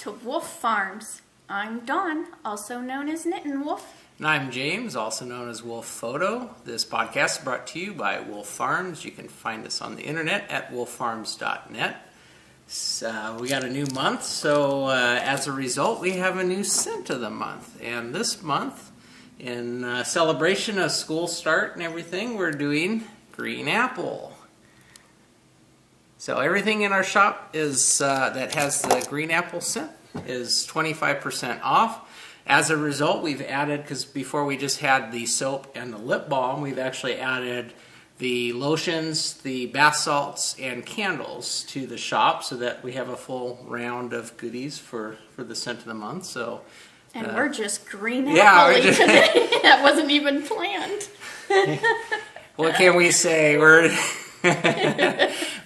to Wolf Farms. I'm Dawn, also known as Knittin' Wolf. And I'm James, also known as Wolf Photo. This podcast is brought to you by Wolf Farms. You can find us on the internet at wolffarms.net. So we got a new month, so as a result, we have a new scent of the month. And this month, in celebration of school start and everything, we're doing green apple. So everything in our shop is that has the green apple scent is 25% off. As a result, we've added, because before we just had the soap and the lip balm, we've actually added the lotions, the bath salts, and candles to the shop so that we have a full round of goodies for the scent of the month. So, and we're just green apple today. That wasn't even planned. What can we say?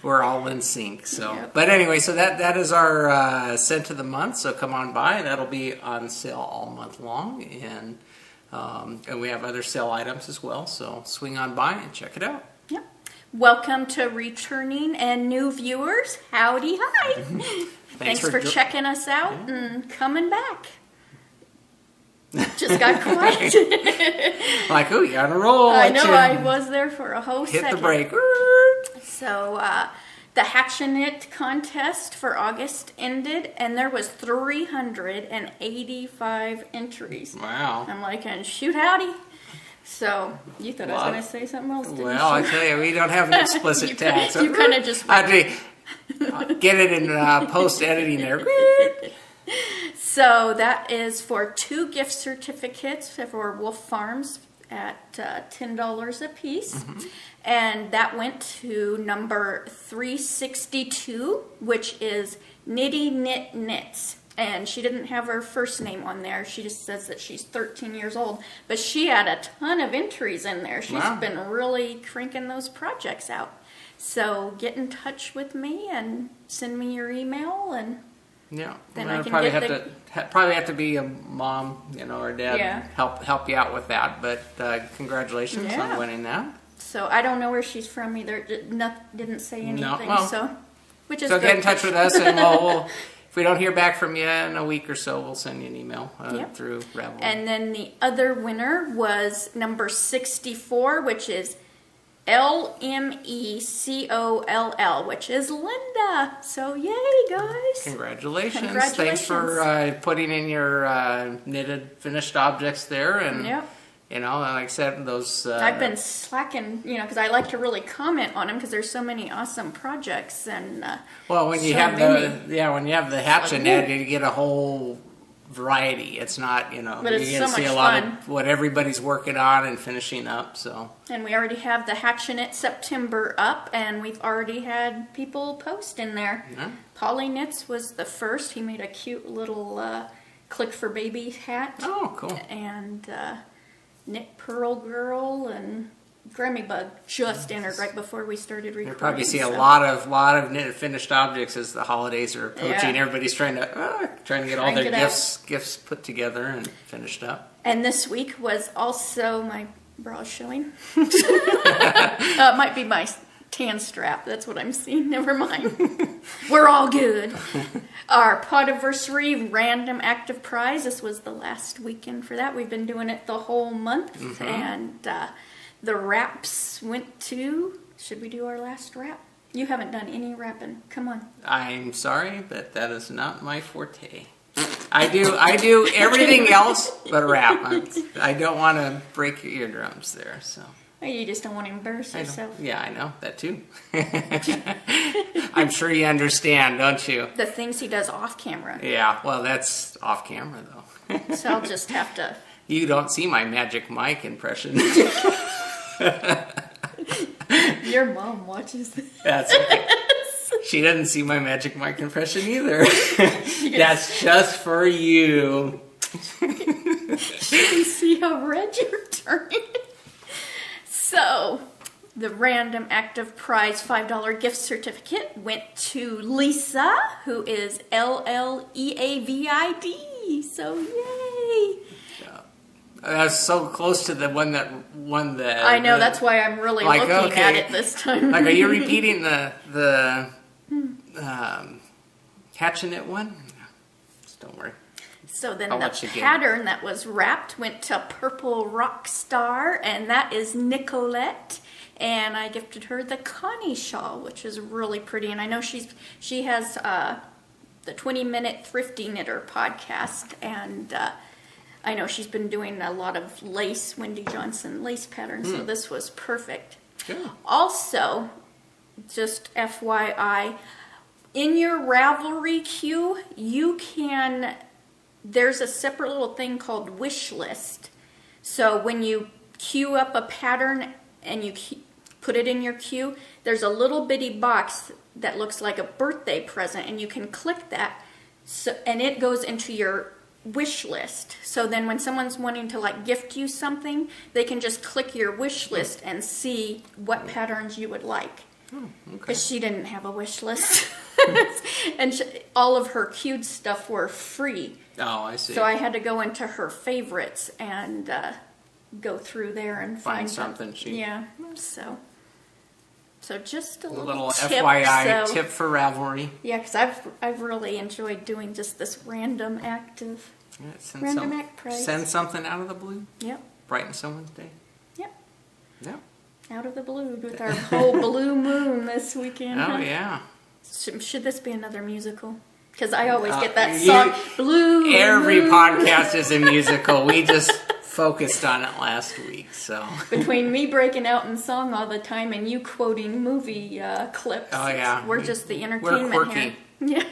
We're all in sync. So, yep. But anyway, so that is our scent of the month. So come on by. That'll be on sale all month long, and we have other sale items as well. So swing on by and check it out. Yep. Welcome to returning and new viewers. Howdy, hi. Thanks for checking us out and coming back. Just got quiet. Like, oh, you're on a roll. I know, I was there for a whole second. Hit the brake. So, the Hatch and Knit contest for August ended, and there was 385 entries. Wow. I'm like, and shoot howdy. So, you thought I was going to say something else, didn't you? Well, I tell you, we don't have an explicit tag. You kind of just... I'll get it in post-editing there. So that is for 2 gift certificates for Wolf Farms at $10 a piece. Mm-hmm. And that went to number 362, which is Nitty Knit Knits. And she didn't have her first name on there. She just says that she's 13 years old. But she had a ton of entries in there. She's been really cranking those projects out. So get in touch with me and send me your email, and then I can probably have to be a mom, or dad, help you out with that. But congratulations on winning that. So I don't know where she's from either. Didn't say anything. Which is so good. Get in touch with us, and we'll if we don't hear back from you in a week or so, we'll send you an email through Ravel. And then the other winner was number 64, which is LMECOLL, which is Linda. So yay, guys! Congratulations! Thanks for putting in your knitted finished objects there, and like I said, those. I've been slacking, because I like to really comment on them because there's so many awesome projects, and when you have the Hatch and Knit, you get a whole variety. It's not, but it's you get to see a lot of what everybody's working on and finishing up. So, and we already have the Hatch and Knit September up, and we've already had people post in there. Yeah. Polly Knits was the first. He made a cute little Click for Baby hat. Oh, cool! And Knit Pearl Girl and Grammy Bug just entered right before we started recording. You'll probably see a lot of knitted finished objects as the holidays are approaching. Yeah. Everybody's trying to get all their gifts put together and finished up. And this week was also my bra showing. It might be my tan strap. That's what I'm seeing. Never mind. We're all good. Our Podiversary Random Active Prize. This was the last weekend for that. We've been doing it the whole month, and the wraps went to... Should we do our last wrap? You haven't done any wrapping. Come on. I'm sorry, but that is not my forte. I do everything else but wrap. I don't want to break your eardrums there, so... You just don't want to embarrass yourself. Yeah, I know. That too. I'm sure you understand, don't you? The things he does off camera. Yeah, well, that's off camera, though. So I'll just have to... You don't see my Magic Mike impression. Your mom watches this. That's okay. She doesn't see my Magic Mike impression either. That's just for you. She can see how red you're turning. So, the Random Active Prize $5 gift certificate went to Lisa, who is LLEAVID. So, yay! That's so close to the one that won the... I know, that's why I'm really looking at it this time. Are you repeating the Hatch and Knit one? don't worry. So then I'll the let you get it. pattern that was wrapped went to Purple Rock Star, and that is Nicolette. And I gifted her the Connie shawl, which is really pretty. And I know she has the 20-minute Thrifty Knitter podcast, and I know she's been doing a lot of lace, Wendy Johnson lace patterns, so this was perfect. Good. Also, just FYI, in your Ravelry queue, there's a separate little thing called wish list. So when you queue up a pattern and you put it in your queue, there's a little bitty box that looks like a birthday present, and you can click that, and it goes into your wish list. So then when someone's wanting to like gift you something, they can just click your wish list and see what patterns you would like. Oh, okay. Because she didn't have a wish list. And all of her queued stuff were free. Oh, I see. So I had to go into her favorites and go through there and Find find something she... Yeah, so just a little tip, FYI so, tip for Ravelry. Yeah, because I've really enjoyed doing just this random act of Yeah, act price. Send something out of the blue. Yep, Brighten someone's day. yep. Yep. Out of the blue with our whole blue moon this weekend. Oh, huh? yeah. Should this be another musical? Because I always get that you- song, Blue Every Moon. podcast is a musical. We just focused on it last week, so. Between me breaking out in song all the time and you quoting movie clips. Oh, yeah. We're just the entertainment quirky. here. Yeah,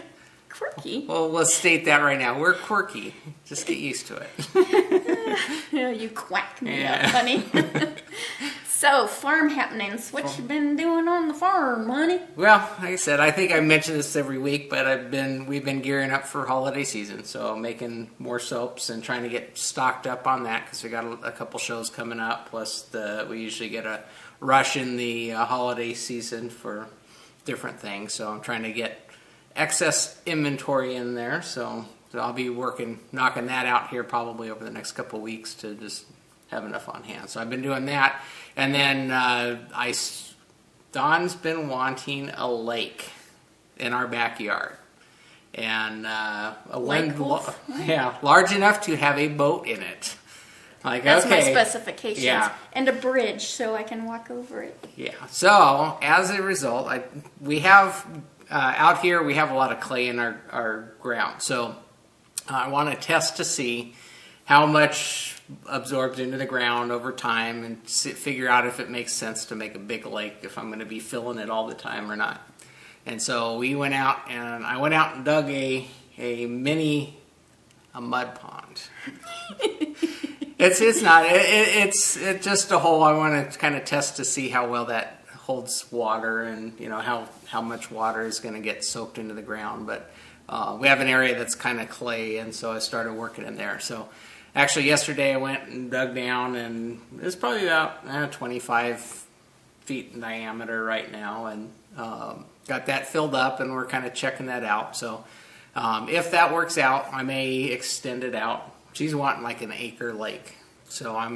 quirky. Well, let's state that right now. We're quirky. Just get used to it. Yeah, you quack me Yeah. up, honey. So, farm happenings. What you been doing on the farm, honey? Well, like I said, I think I mention this every week, but we've been gearing up for holiday season, so making more soaps and trying to get stocked up on that because we got a couple shows coming up. Plus, we usually get a rush in the holiday season for different things, so I'm trying to get excess inventory in there. So I'll be knocking that out here probably over the next couple weeks to just have enough on hand. So I've been doing that. And then Don's been wanting a lake in our backyard, and large enough to have a boat in it. Like, That's okay, my specifications. Yeah. And a bridge so I can walk over it. Yeah. So as a result, we have out here we have a lot of clay in our ground. So I want to test to see how much absorbs into the ground over time and figure out if it makes sense to make a big lake, if I'm going to be filling it all the time or not. And so I went out and dug a mud pond. It's just a hole. I want to kind of test to see how well that holds water, and how much water is going to get soaked into the ground. But we have an area that's kind of clay, and so I started working in there. So actually, yesterday I went and dug down, and it's probably about 25 feet in diameter right now, and got that filled up, and we're kind of checking that out. So if that works out, I may extend it out. She's wanting like an acre lake, so I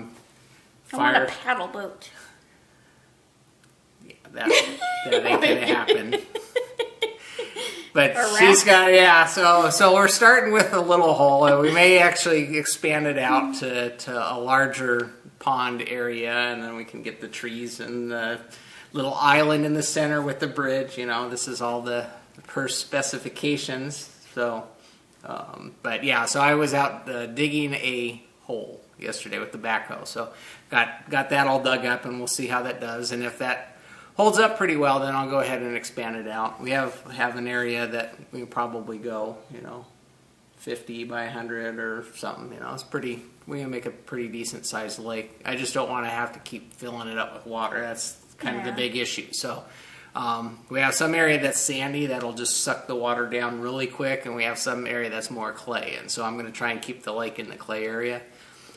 want a paddle boat. Yeah, that ain't gonna happen. But A she's raft. got, so we're starting with a little hole. We may actually expand it out to a larger pond area, and then we can get the trees and the little island in the center with the bridge. This is all the per specifications. So, but yeah, so I was out digging a hole yesterday with the backhoe. So got that all dug up, and we'll see how that does. And if that holds up pretty well, then I'll go ahead and expand it out. We have an area that we can probably go, 50 by 100 or something. It's pretty. We can make a pretty decent sized lake. I just don't want to have to keep filling it up with water. That's kind of the big issue. So we have some area that's sandy that'll just suck the water down really quick, and we have some area that's more clay. And so I'm going to try and keep the lake in the clay area.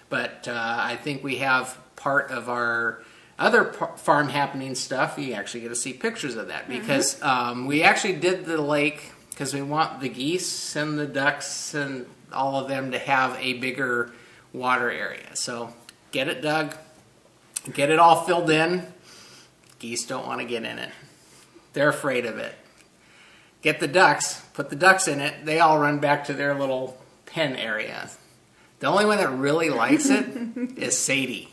But I think we have part of our other farm happening stuff. You actually get to see pictures of that because we actually did the lake because we want the geese and the ducks and all of them to have a bigger water area. So get it dug, get it all filled in. Geese don't want to get in it. They're afraid of it. Get the ducks, put the ducks in it. They all run back to their little pen area. The only one that really likes it is Sadie.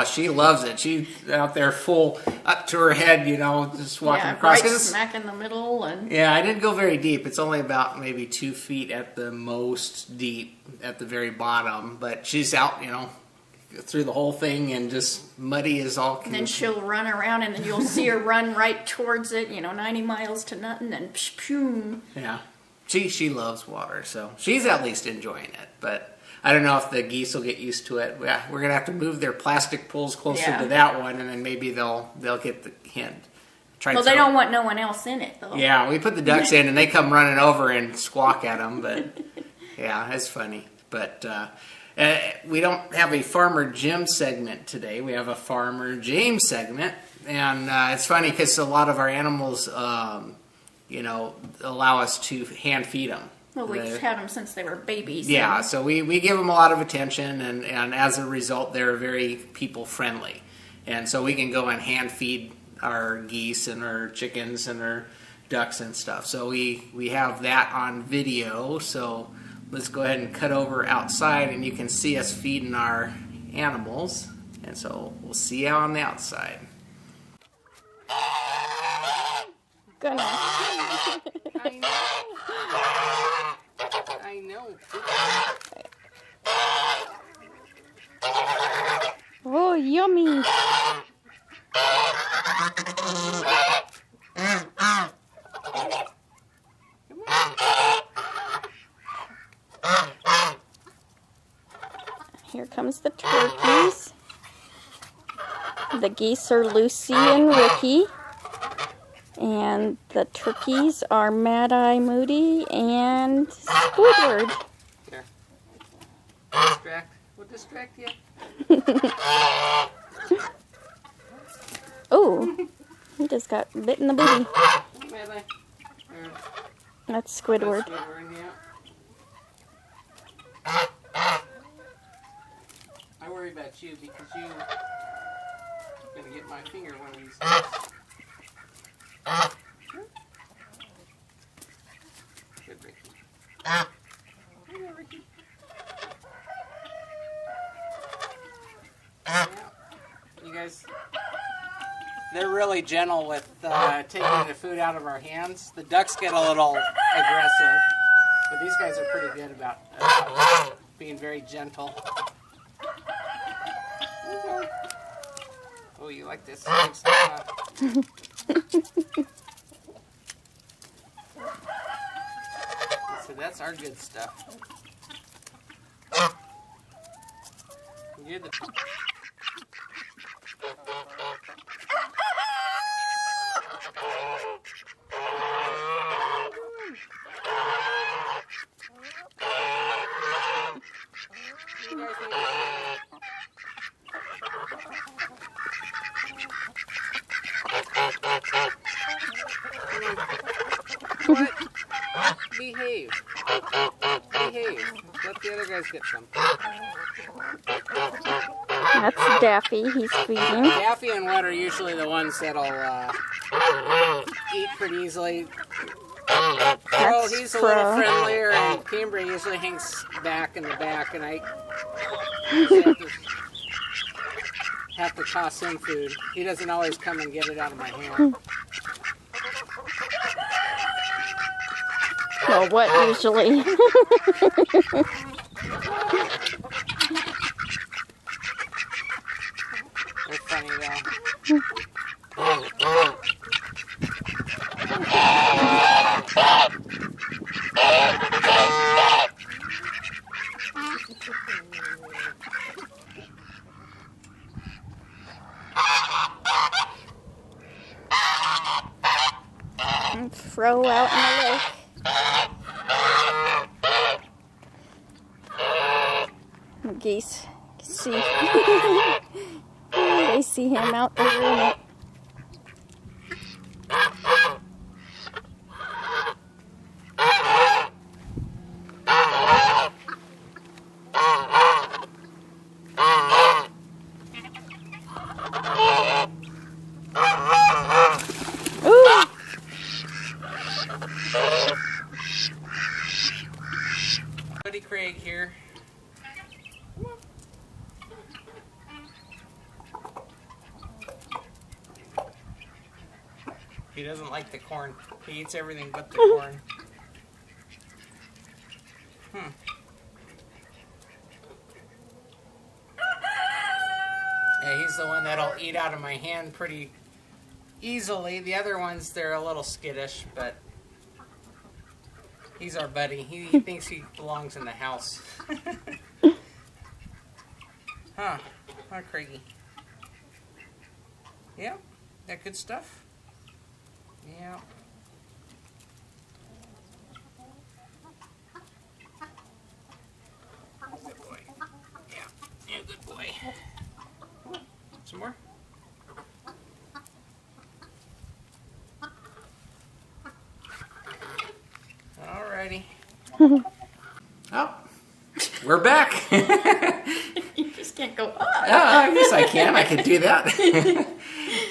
She loves it. She's out there full up to her head, you know, just walking across. Right smack in the middle. And yeah, I didn't go very deep. It's only about maybe 2 feet at the most deep at the very bottom. But she's out, you know, through the whole thing and just muddy as all can. And then she'll run around and then you'll see her run right towards it, you know, 90 miles to nothing and psh. Yeah. She loves water, so she's at least enjoying it. But I don't know if the geese will get used to it. We're going to have to move their plastic pools closer to that one, and then maybe they'll get the hint. Well, they don't want no one else in it, though. Yeah, we put the ducks in, and they come running over and squawk at them. But yeah, it's funny. But we don't have a Farmer Jim segment today. We have a Farmer James segment, and it's funny because a lot of our animals, you know, allow us to hand feed them. Well, we've had them since they were babies. Yeah, so we give them a lot of attention, and as a result, they're very people-friendly. And so we can go and hand feed our geese and our chickens and our ducks and stuff. So we have that on video, so let's go ahead and cut over outside, and you can see us feeding our animals. And so we'll see you on the outside. Goodness. I know. Oh, yummy. Here comes the turkeys. The geese are Lucy and Ricky. And the turkeys are Mad Eye Moody and Squidward. Here. We'll distract you. Oh, he just got bit in the booty. That's Squidward. I worry about you because you're going to get my finger one of these days. Good, Ricky. Hello, Ricky. Yeah. You guys, they're really gentle with taking the food out of our hands. The ducks get a little aggressive, but these guys are pretty good about being very gentle. Okay. Oh, you like this? So that's our good stuff. You're the... What? Behave. Behave. Let the other guys get some. That's Daffy. He's feeding. Daffy and Wet are usually the ones that'll eat pretty easily. Crow, he's a little friendlier, and Cambria usually hangs back in the back, and I have to toss him food. He doesn't always come and get it out of my hand. Well, what usually? They're funny though. And throw out in the lake. Geese see. They see him out there in it. Buddy Craig here. He doesn't like the corn. He eats everything but the corn. Yeah, he's the one that'll eat out of my hand pretty easily. The other ones, they're a little skittish, but he's our buddy. He thinks he belongs in the house. Huh, Craigie? Yeah, that good stuff? Yeah. Good boy. Yeah, good boy. Some more? Alrighty. Oh, we're back. You just can't go up. I guess I can. I can do that.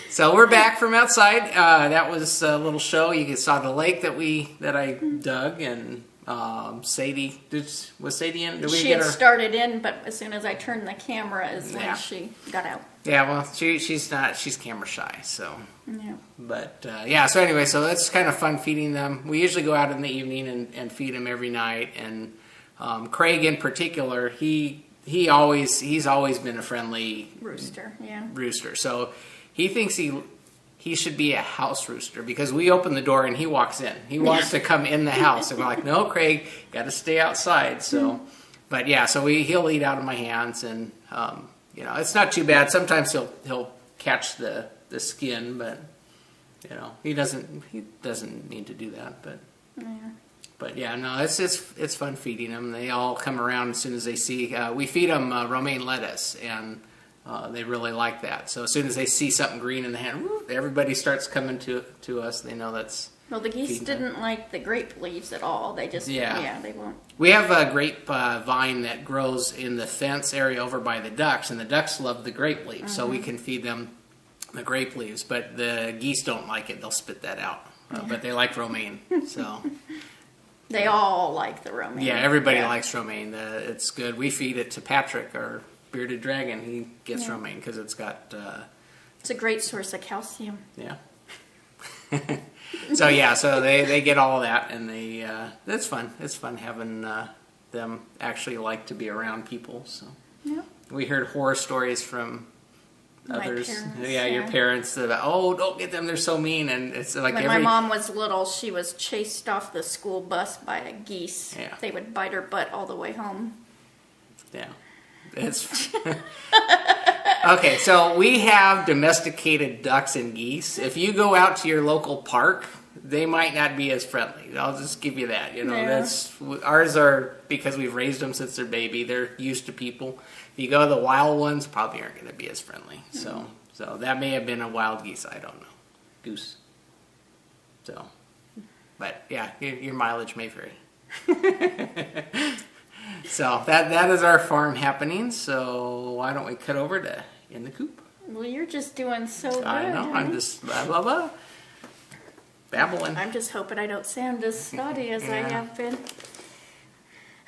So we're back from outside. That was a little show. You saw the lake that I dug, and Sadie was Sadie in? Did we She get had her? started in, but as soon as I turned the camera is when Yeah. she got out. Yeah, well, she's not. She's camera shy, so. Yeah. But yeah, so anyway, so it's kind of fun feeding them. We usually go out in the evening and feed them every night. And Craig in particular, he's always been a friendly Rooster, yeah. rooster. So he thinks he should be a house rooster because we open the door and he walks in. He wants to come in the house, and we're like, no, Craig, got to stay outside. So, but yeah, so he'll eat out of my hands, and you know, it's not too bad. Sometimes he'll catch the skin, but you know, he doesn't need to do that. But Yeah. but yeah, no, it's fun feeding them. They all come around as soon as they see. We feed them romaine lettuce, and they really like that. So as soon as they see something green in the hand, everybody starts coming to us. They know that's. Well, the geese feeding time. didn't like the grape leaves at all. They just, Yeah. they won't. We have a grape vine that grows in the fence area over by the ducks, and the ducks love the grape leaves, so we can feed them the grape leaves. But the geese don't like it; they'll spit that out. But they like romaine, so. They all like the romaine. Yeah, everybody likes romaine. It's good. We feed it to Patrick, our bearded dragon. He gets romaine because it's got. It's a great source of calcium. Yeah. So yeah, so they get all of that, and that's fun. It's fun having them actually like to be around people. So Yeah. we heard horror stories from My others. parents, Your yeah. parents. About, oh, don't get them. They're so mean, and it's like When every. my mom was little, she was chased off the school bus by a geese. Yeah. They would bite her butt all the way home. Yeah. It's okay, so we have domesticated ducks and geese. If you go out to your local park, they might not be as friendly. I'll just give you that. You know, Yeah. ours are because we've raised them since they're baby. They're used to people. If you go to the wild ones, probably aren't going to be as friendly. So that may have been a wild geese. I don't know, goose. So, but yeah, your mileage may vary. So that is our farm happening. So why don't we cut over to in the coop? Well, you're just doing so good. I know. I'm just blah blah blah babbling. I'm just hoping I don't sound as snotty as I Yeah. have been.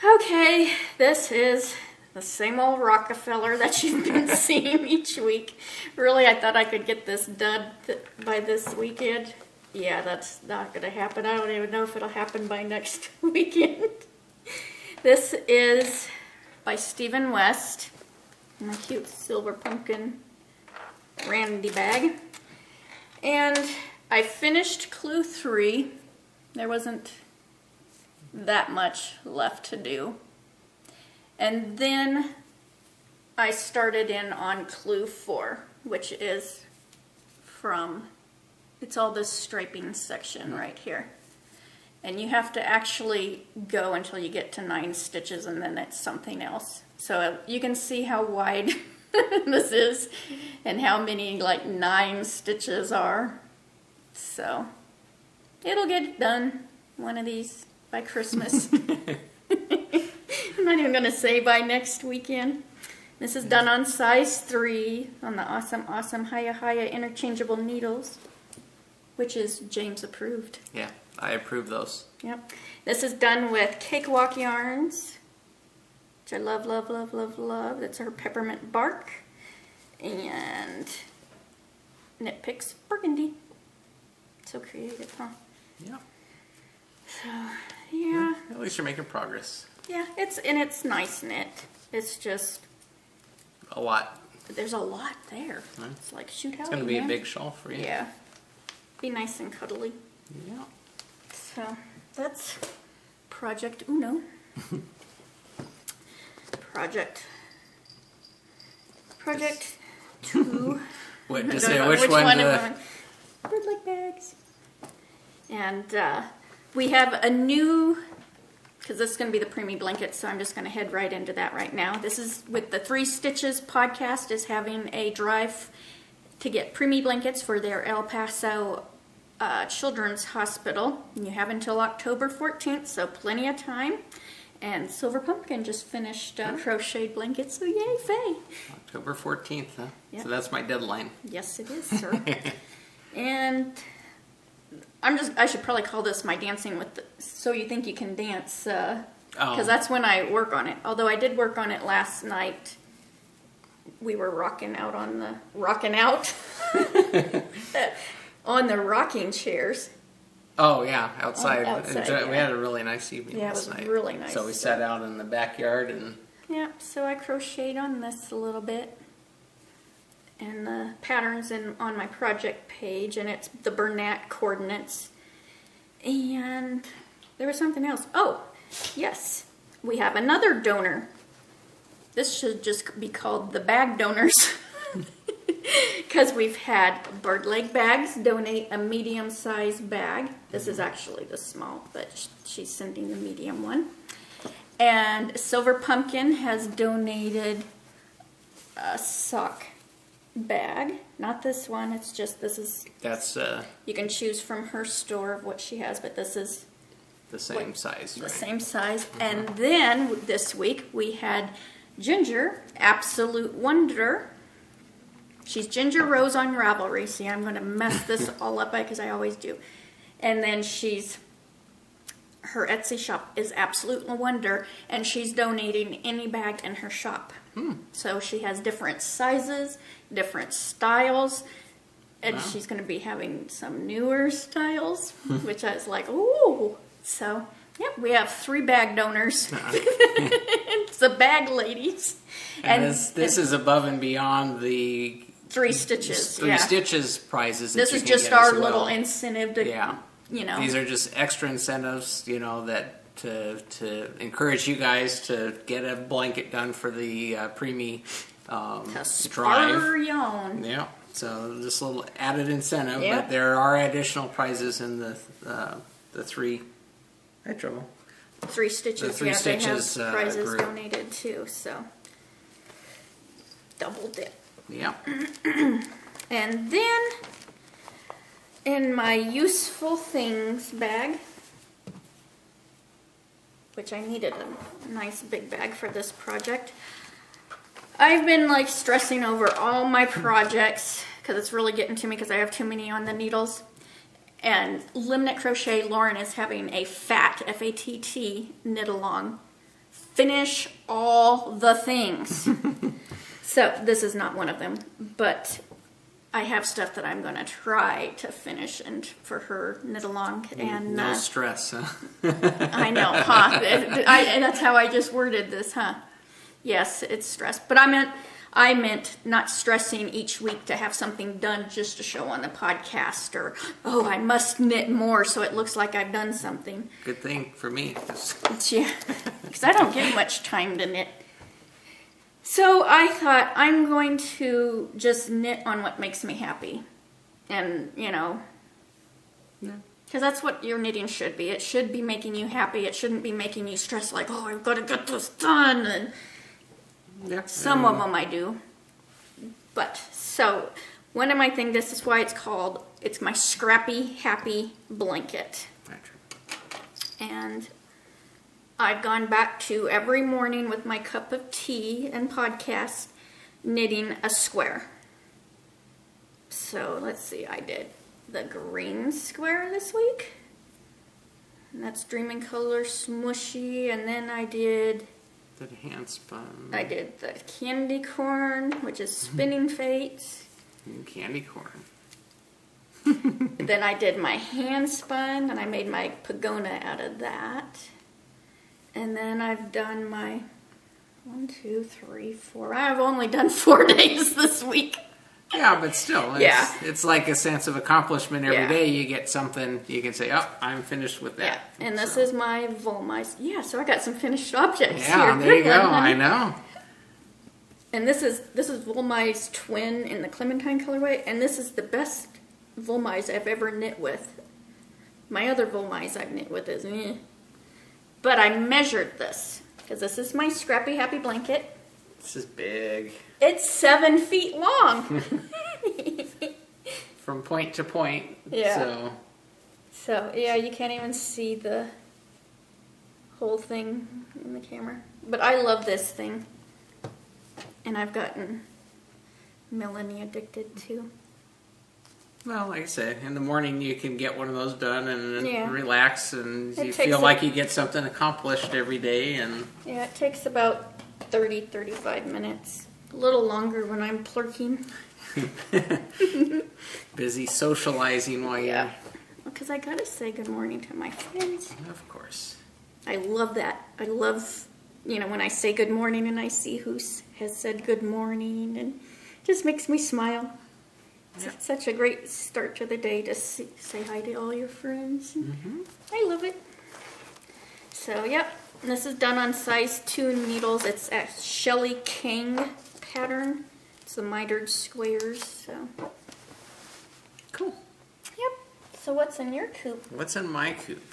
Okay, this is the same old Rockefeller that you've been seeing each week. Really, I thought I could get this done by this weekend. Yeah, that's not going to happen. I don't even know if it'll happen by next weekend. This is by Stephen West. My cute silver pumpkin randy bag. And I finished clue 3. There wasn't that much left to do. And then I started in on clue 4, which is from, it's all this striping section right here. And you have to actually go until you get to 9 stitches, and then it's something else. So you can see how wide this is and how many like 9 stitches are. So it'll get done one of these by Christmas. I'm not even going to say by next weekend. This is done on size 3 on the awesome Hiya interchangeable needles, which is James approved. Yeah, I approve those. Yep. This is done with Cakewalk yarns, which I love. That's her peppermint bark. And Knit Picks burgundy. So creative, huh? Yeah. So, yeah. At least you're making progress. Yeah, it's nice knit. It's just A lot. there's a lot there. It's like shoot out. It's going to be a big shawl for you. Yeah. Be nice and cuddly. Yeah. So that's Project Uno. Project 2. What, just I say don't know which one? Bird leg bags. And we have a new, because this is going to be the preemie blanket, so I'm just going to head right into that right now. This is with the 3 Stitches podcast is having a drive to get preemie blankets for their El Paso Children's Hospital. And you have until October 14th, so plenty of time. And Silver Pumpkin just finished crocheted blankets, so yay, Faye. October 14th, huh? Yep. So that's my deadline. Yes, it is, sir. And I should probably call this my dancing with the, so you think you can dance, because that's when I work on it. Although I did work on it last night. We were rocking out on the rocking chairs. Oh, yeah, outside. Outside, We had a really nice evening Yeah, it last was night. really nice. So we sat out in the backyard and... Yeah, so I crocheted on this a little bit. And the pattern's on my project page, and it's the Bernat coordinates. And there was something else. Oh, yes, we have another donor. This should just be called the bag donors. Because we've had Bird Leg Bags donate a medium-sized bag. This is actually the small, but she's sending the medium one. And Silver Pumpkin has donated a sock bag. Not this one, it's just, this is... That's you can choose from her store of what she has, but this is... the same size, The right? same size. And then this week we had Ginger, Absolute Wonder. She's Ginger Rose on Ravelry. See, I'm going to mess this all up because I always do. And then her Etsy shop is Absolute Wonder, and she's donating any bag in her shop. So she has different sizes, different styles, and she's going to be having some newer styles, which I was like, ooh. So, yep, we have 3 bag donors. It's the bag ladies. And this is above and beyond the 3 Stitches. 3 Stitches prizes. This is just our little incentive to, These are just extra incentives, that to encourage you guys to get a blanket done for the preemie drive. Yeah. So just a little added incentive, but there are additional prizes in the 3. I trouble. 3 Stitches. The 3 Stitches they have prizes group. donated too. So double dip. Yeah. And then in my useful things bag, which I needed a nice big bag for this project, I've been stressing over all my projects because it's really getting to me because I have too many on the needles. And Limnit Crochet Lauren is having a FATT, F-A-T-T, knit along. Finish all the things. So this is not one of them, but I have stuff that I'm going to try to finish and for her knit along. And no stress, huh? I know, huh? And that's how I just worded this, huh? Yes, it's stress, but I meant not stressing each week to have something done just to show on the podcast, or I must knit more so it looks like I've done something. Good thing for me. Yeah, because I don't get much time to knit. So I thought I'm going to just knit on what makes me happy. And, because that's what your knitting should be. It should be making you happy. It shouldn't be making you stress like, I've got to get this done. And some of them I do. But, so, one of my things, this is why it's my Scrappy Happy Blanket. And I've gone back to every morning with my cup of tea and podcast knitting a square. So let's see, I did the green square this week. And that's Dreaming Color Smushy. And then I did the hand spun. I did the Candy Corn, which is Spinning Fates. Candy corn. Then I did my hand spun, and I made my pagoda out of that. And then I've done my 1, 2, 3, 4. I've only done 4 days this week. Yeah, but still, it's like a sense of accomplishment every day. You get something, you can say, oh, I'm finished with that. Yeah, and this is my Volmais. Yeah, so I got some finished objects here. Yeah, there you go, I know. And this is Volmais Twin in the Clementine colorway, and this is the best Volmais I've ever knit with. My other Volmais I've knit with is meh. But I measured this, because this is my Scrappy Happy blanket. This is big. It's 7 feet long. From point to point. Yeah. So, yeah, you can't even see the whole thing in the camera. But I love this thing. And I've gotten Melanie addicted too. Well, like I said, in the morning you can get one of those done and relax, and you takes feel like you get something accomplished every day. And yeah, it takes about 30-35 minutes. A little longer when I'm clerking. Busy socializing while you're... Because I gotta say good morning to my friends. Of course. I love that. I love, when I say good morning and I see who has said good morning, and it just makes me smile. It's such a great start to the day to say hi to all your friends. I love it. So, this is done on size 2 needles. It's a Shelley King pattern. It's the mitered squares. So cool. Yep. So what's in your coop? What's in my coop?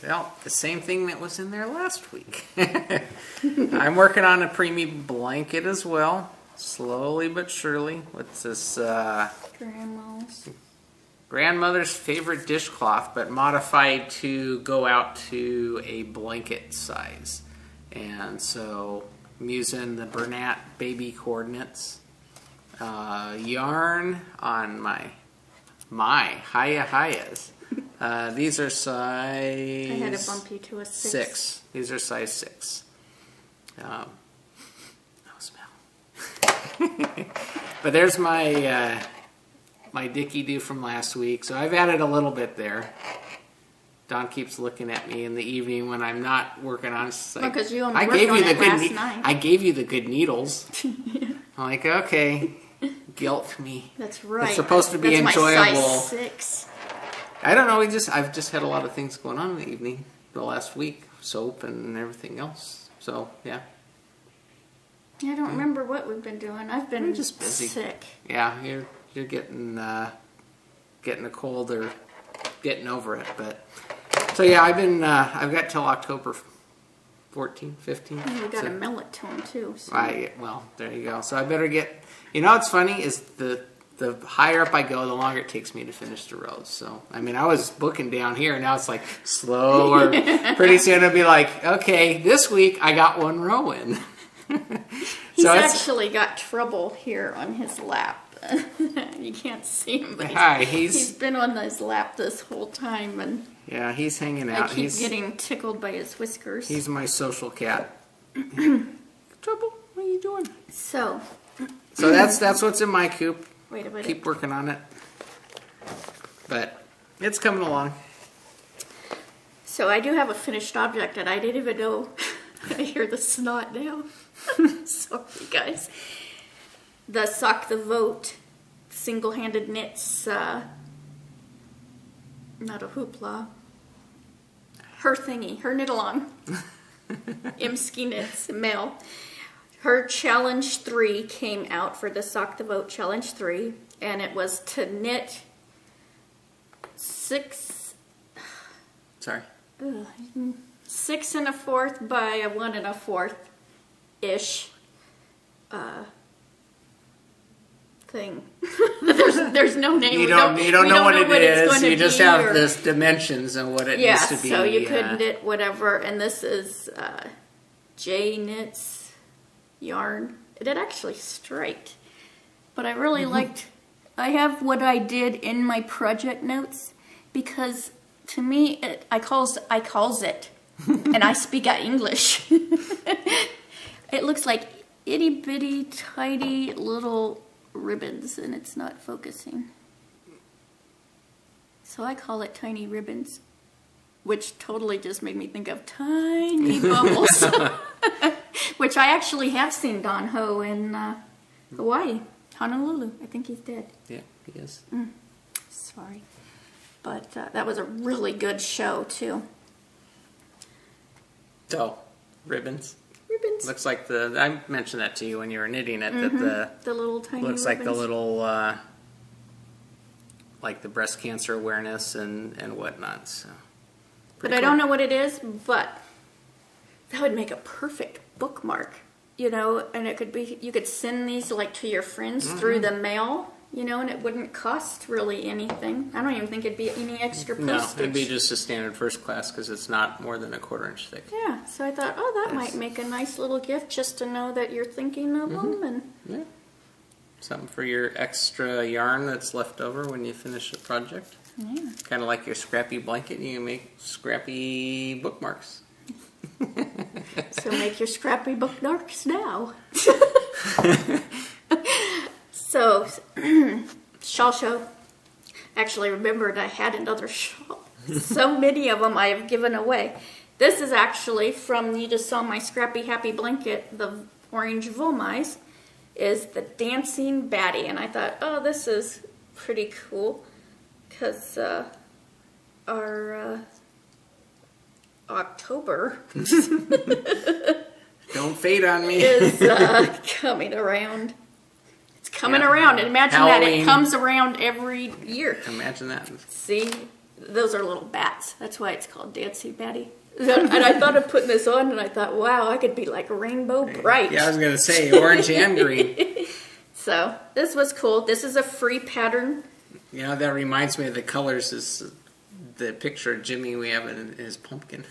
Well, the same thing that was in there last week. I'm working on a preemie blanket as well. Slowly but surely. What's this? Grandmother's favorite dishcloth, but modified to go out to a blanket size. And so I'm using the Bernat baby coordinates. Yarn on my Hayas. These are size... I had to bump you to a 6. These are size 6. No smell. But there's my my Dickie-Doo from last week. So I've added a little bit there. Don keeps looking at me in the evening when I'm not working on it. Like, because you only worked on it last night. I gave you the good needles. I'm like, okay, guilt me. That's right. It's supposed to be enjoyable. My size 6. I don't know. I've just had a lot of things going on in the evening the last week, soap and everything else. So yeah. I don't remember what we've been doing. I've been just busy. Sick. Yeah, you're getting a cold or getting over it, but so yeah, I've got till October 14, 15. We got to mail it to him too. So. Well, there you go. So I better get. What's funny is the higher up I go, the longer it takes me to finish the rows. So I was booking down here, now it's like slower. Pretty soon it'll be like, okay, this week I got 1 row in. He's actually got trouble here on his lap. You can't see him, but he's been on his lap this whole time, and yeah, he's hanging out. I keep getting tickled by his whiskers. He's my social cat. Trouble? What are you doing? So that's what's in my coop. Wait a minute. Keep working on it, but it's coming along. So I do have a finished object, and I didn't even know. I hear the snot now. Sorry, guys. The Sock the Vote single-handed knits, not a hoopla, her thingy, her knit-along. Imsky Knits, male. Her Challenge 3 came out for the Sock the Vote Challenge 3, and it was to knit 6... Sorry. 6 1/4 by a 1 1/4 ish thing. there's no name. You don't know what it is. You just have this dimensions and what it needs to be. So you could knit whatever, and this is J Knits yarn. It had actually striped, but I really liked. I have what I did in my project notes because to me I calls it. And I speak English. It looks like itty bitty tiny little ribbons, and it's not focusing. So I call it tiny ribbons, which totally just made me think of tiny bubbles, which I actually have seen Don Ho in Hawaii, Honolulu. I think he's dead. Yeah, he is. Sorry. But that was a really good show, too. So, ribbons. Ribbons. Looks like I mentioned that to you when you were knitting it, that The little tiny looks ribbons. like the little, like the breast cancer awareness and whatnot, so. But I don't know what it is, but that would make a perfect bookmark, you know, and it could be, you could send these like to your friends through the mail, you know, and it wouldn't cost really anything. I don't even think it'd be any extra postage. No, it'd be just a standard first class because it's not more than a 1/4 inch thick. Yeah, so I thought, oh, that might make a nice little gift just to know that you're thinking of them. And Yeah. Something for your extra yarn that's left over when you finish a project. yeah. Kind of like your scrappy blanket, you can make scrappy bookmarks. So make your scrappy bookmarks now. So, shawl show. Actually remembered I had another shawl. So many of them I have given away. This is actually from, you just saw my scrappy happy blanket, the orange Volmise, is the dancing baddie. And I thought, oh, this is pretty cool. Because our October Don't fade on me. is coming around. It's coming around. And imagine that Halloween. it comes around every year. Imagine that. See, those are little bats. That's why it's called Dancing Batty. And I thought of putting this on, and I thought, wow, I could be like rainbow bright. Yeah, I was going to say orange and green. So this was cool. This is a free pattern. You know, that reminds me of the colors is the picture of Jimmy we have in his pumpkin.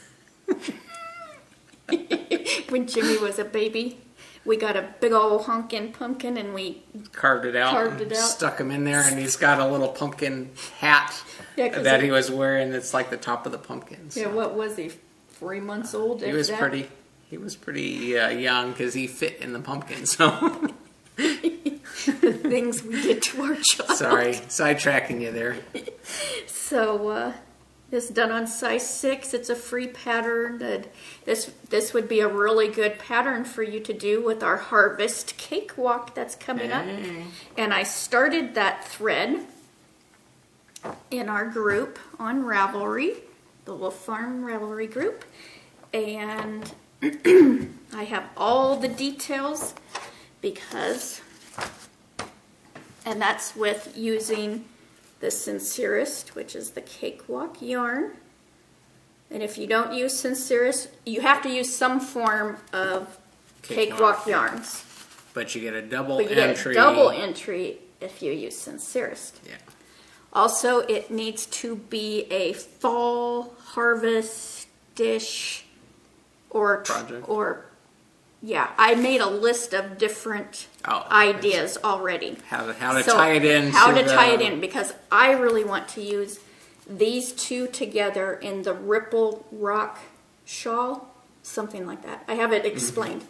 When Jimmy was a baby, we got a big old honkin' pumpkin, and we Carved it out, stuck him in there, and he's got a little pumpkin hat that he was wearing that's like the top of the pumpkin. So. Yeah, what was he? 3 months old? He was pretty young because he fit in the pumpkin, so. The things we did to our child. Sorry, sidetracking you there. So, this is done on size 6. It's a free pattern. And this would be a really good pattern for you to do with our harvest cakewalk that's coming up. And I started that thread in our group on Ravelry, the Wolf Farm Ravelry group. And I have all the details because, and that's with using the Sincerest, which is the cakewalk yarn. And if you don't use Sincerest, you have to use some form of cakewalk yarns. But you get a double But you entry. get a double entry if you use Sincerest. Yeah. Also, it needs to be a fall harvest dish or Project. Yeah, I made a list of different ideas already. How to tie it in. How to tie it in, because I really want to use these two together in the Ripple Rock shawl, something like that. I have it explained.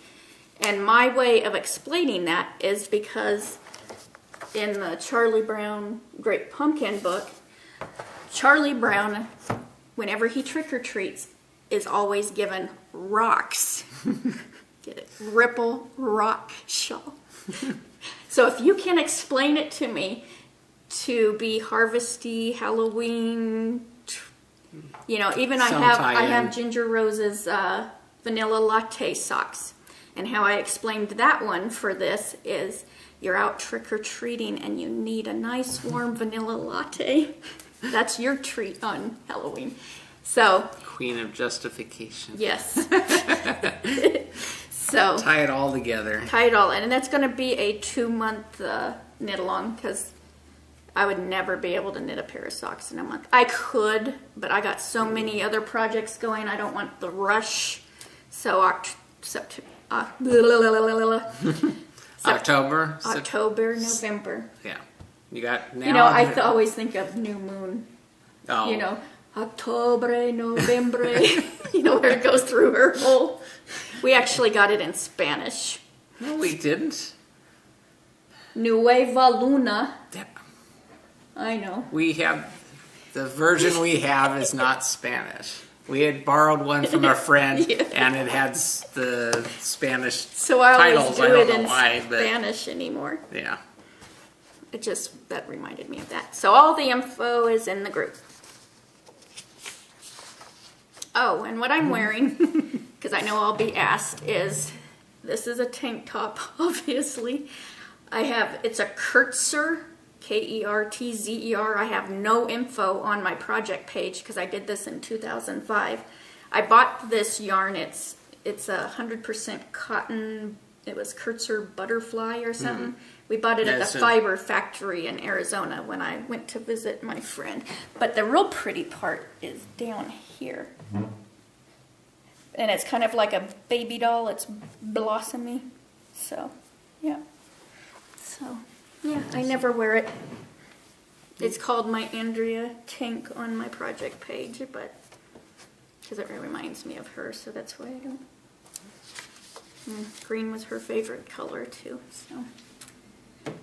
And my way of explaining that is because in the Charlie Brown Great Pumpkin book, Charlie Brown, whenever he trick-or-treats, is always given rocks. Get it? Ripple Rock shawl. So if you can explain it to me to be harvesty, Halloween, you know, even I have Ginger Rose's vanilla latte socks. And how I explained that one for this is you're out trick-or-treating and you need a nice warm vanilla latte. That's your treat on Halloween. So Queen of justification. yes. So tie it all together. Tie it all in. And that's going to be a 2-month knit along because I would never be able to knit a pair of socks in a month. I could, but I got so many other projects going. I don't want the rush. So October, November. Yeah, you got now. You know, I always think of new moon. Oh, you know, Octobre, Novembre. You know where it goes through her whole. We actually got it in Spanish. No, we didn't. Nueva Luna. Yeah. I know. We have The version we have is not Spanish. We had borrowed one from a friend, and it had the Spanish So I titles. always do I don't it know in why, but Spanish anymore. yeah. That reminded me of that. So all the info is in the group. Oh, and what I'm wearing, because I know I'll be asked, is this is a tank top, obviously. It's a Kertzer, Kertzer. I have no info on my project page because I did this in 2005. I bought this yarn. It's 100% cotton. It was Kertzer Butterfly or something. We bought it at the fiber factory in Arizona when I went to visit my friend. But the real pretty part is down here. And it's kind of like a baby doll. It's blossomy. So, yeah. So, yeah, I never wear it. It's called my Andrea tank on my project page, but because it reminds me of her, so that's why I don't. And green was her favorite color too, so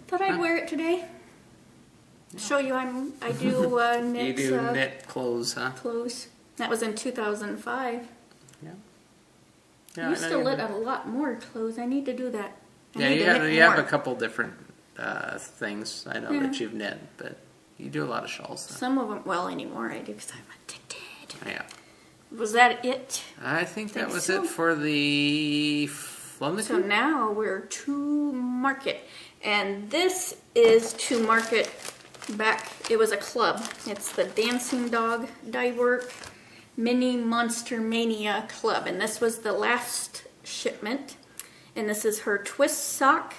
thought I'd wear it today. Show you I do knit. You do knit clothes, huh? Clothes. That was in 2005. Yeah. I used to knit a lot more clothes. I need to do that. You have a couple different things I know that you've knit, but you do a lot of shawls. Though. Some of them, anymore I do because I'm addicted. Yeah. Was that it? I think that was it for the So now we're to market. And this is to market back. It was a club. It's the Dancing Dog Dye Work Mini Monster Mania Club. And this was the last shipment. And this is her twist sock,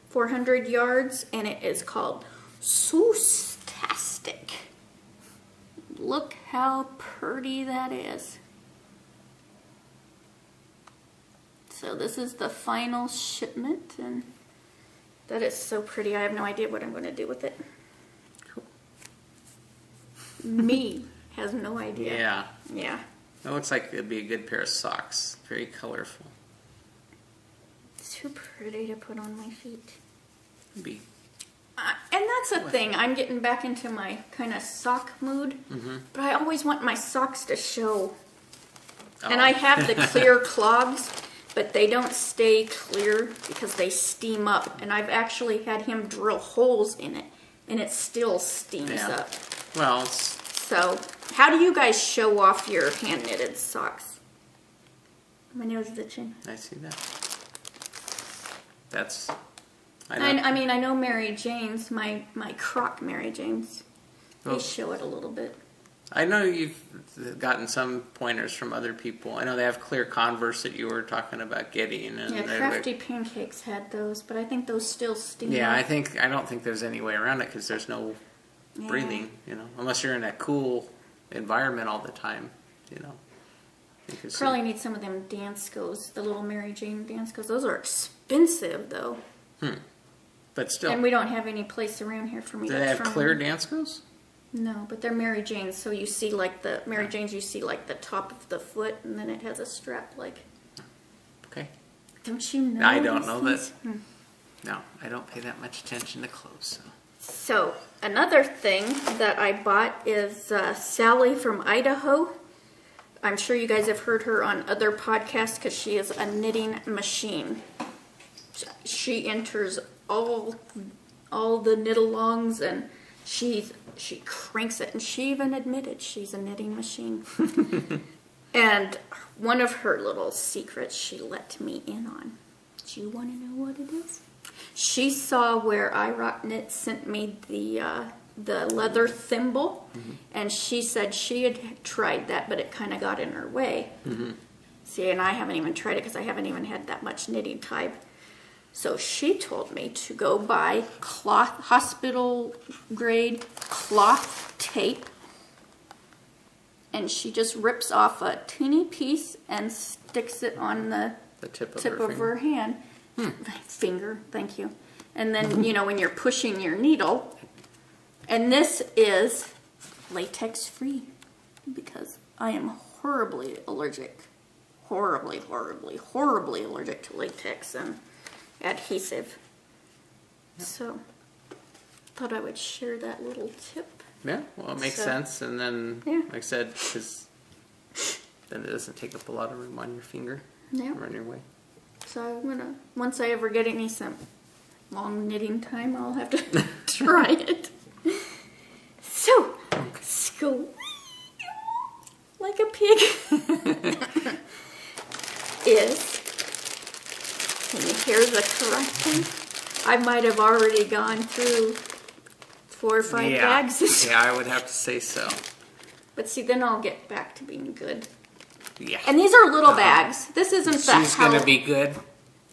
400 yards. And it is called Soostastic. Look how pretty that is. So this is the final shipment, and that is so pretty. I have no idea what I'm going to do with it. Cool. Me has no idea. Yeah. Yeah. It looks like it'd be a good pair of socks. Very colorful. It's too pretty to put on my feet. Be. And that's a thing. I'm getting back into my kind of sock mood. Mm-hmm. But I always want my socks to show. Oh. And I have the clear clogs, but they don't stay clear because they steam up. And I've actually had him drill holes in it, and it still steams up. Well, so how do you guys show off your hand-knitted socks? My nail's itching. I see that. That's... I mean, I know Mary Jane's, my Croc Mary Jane's. They show it a little bit. I know you've gotten some pointers from other people. I know they have clear Converse that you were talking about getting. And yeah, Crafty Pancakes had those, but I think those still steam. Yeah, I don't think there's any way around it because there's no breathing, unless you're in a cool environment all the time, Probably need some of them Danskos, the little Mary Jane Danskos. Those are expensive, though. But still. And we don't have any place around here for me to try. Do they have clear Danskos? No, but they're Mary Jane's, so you see the Mary Jane's, you see the top of the foot, and then it has a strap Okay. Don't you know? I don't know that. No, I don't pay that much attention to clothes. So another thing that I bought is Sally from Idaho. I'm sure you guys have heard her on other podcasts because she is a knitting machine. She enters all the knit-alongs, and she cranks it, and she even admitted she's a knitting machine. And one of her little secrets she let me in on. Do you want to know what it is? She saw where I Rock Knit sent me the leather thimble, and she said she had tried that, but it kind of got in her way. See, and I haven't even tried it because I haven't even had that much knitting time. So she told me to go buy hospital grade cloth tape, and she just rips off a teeny piece and sticks it on the tip of her hand. Finger, thank you. And then, when you're pushing your needle, and this is latex free because I am horribly allergic. Horribly allergic to latex and adhesive. So, thought I would share that little tip. Yeah, well, it makes So- sense. And then, Yeah. like I said, because then it doesn't take up a lot of room on your finger Yeah. or on your way. So I'm gonna, once I ever get some long knitting time, I'll have to try it. So, Squeal, like a pig, is, can you hear the correction? I might have already gone through 4 or 5 bags this Yeah, I would have to say so. But see, then I'll get back to being good. Yeah. And these are little bags. This isn't She's going to be good.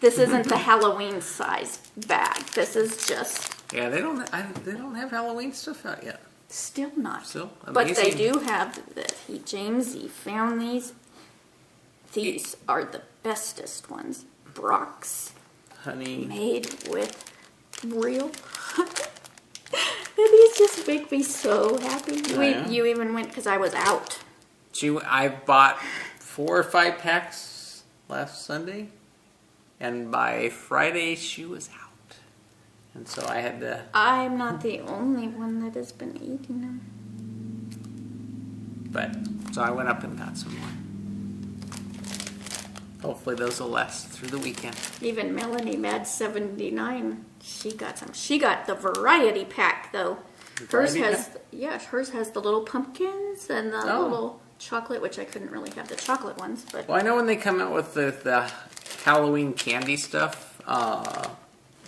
This isn't the Halloween size bag. This is just Yeah, they don't have Halloween stuff out yet. still not. Still But they amazing. do have James, he found these. These are the bestest ones. Brock's Honey. made with real honey. And these just make me so happy. Yeah. You even went because I was out. I bought 4 or 5 packs last Sunday, and by Friday she was out, and so I had to. I'm not the only one that has been eating them. But so I went up and got some more. Hopefully those will last through the weekend. Even Melanie Mad 79, she got some. She got the variety pack though. Hers Variety has hers has the little pumpkins and the little chocolate, which I couldn't really have the chocolate ones, but Well, I know when they come out with the Halloween candy stuff,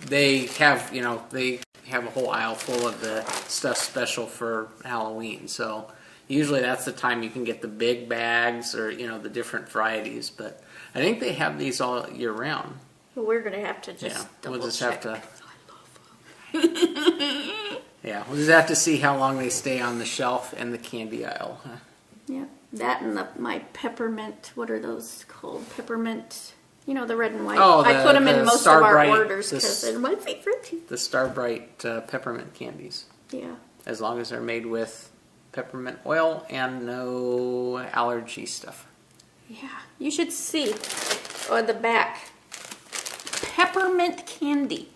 they have a whole aisle full of the stuff special for Halloween. So usually that's the time you can get the big bags or the different varieties. But I think they have these all year round. we're gonna have to just Yeah, double we'll just check. have to. Yeah, we'll just have to see how long they stay on the shelf and the candy aisle. Huh? Yeah, that and my peppermint. What are those called? Peppermint. The red and white. Oh, I put them the in most of our Starbright- orders the because they're my favorite. The Starbright peppermint candies, Yeah. as long as they're made with peppermint oil and no allergy stuff. Yeah, you should see on the back. Peppermint candy.